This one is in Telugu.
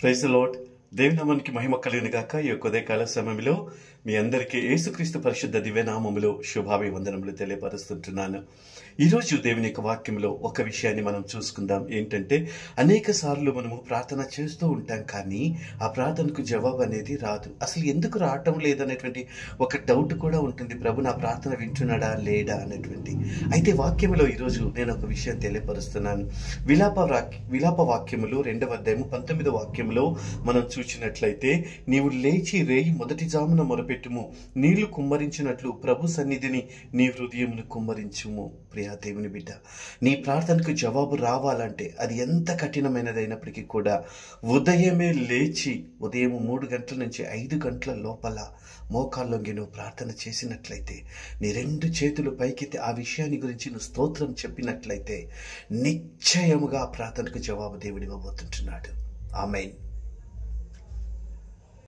Praise the lord. దేవుని నామానికి మహిమ కలుగును గాక. ఈ యొక్క ఉదయకాల సమయంలో మీ అందరికీ యేసుక్రీస్తు పరిశుద్ధ దివ్యనామములో శుభాభివందనములు తెలియపరుస్తుంటున్నాను. ఈరోజు దేవుని యొక్క వాక్యంలో ఒక విషయాన్ని మనం చూసుకుందాం. ఏంటంటే, అనేక సార్లు మనము ప్రార్థన చేస్తూ ఉంటాం, కానీ ఆ ప్రార్థనకు జవాబు అనేది రాదు. అసలు ఎందుకు రావటం లేదనేటువంటి ఒక డౌట్ కూడా ఉంటుంది. ప్రభు నా ప్రార్థన వింటున్నాడా లేడా అనేటువంటి. అయితే వాక్యంలో ఈరోజు నేను ఒక విషయం తెలియపరుస్తున్నాను. విలాప వాక్యములు 2వ అధ్యాయము 19వ వాక్యంలో మనం చూసినట్లయితే, నీవు లేచి రేయి మొదటి జామున మొరపెట్టుము, నీళ్లు కుమ్మరించినట్లు ప్రభు సన్నిధిని నీ హృదయమును కుమ్మరించుము. ప్రియా దేవుని బిడ్డ, నీ ప్రార్థనకు జవాబు రావాలంటే అది ఎంత కఠినమైనదైనప్పటికీ కూడా ఉదయమే లేచి ఉదయం 3 గంటల నుంచి 5 గంటల లోపల మోకాళ్ళొంగి నువ్వు ప్రార్థన చేసినట్లయితే, నీ 2 చేతులు పైకెత్తి ఆ విషయాన్ని గురించి నువ్వు స్తోత్రం చెప్పినట్లయితే, నిశ్చయముగా ఆ ప్రార్థనకు జవాబు దేవుడు ఇవ్వబోతుంటున్నాడు. ఆమేన్.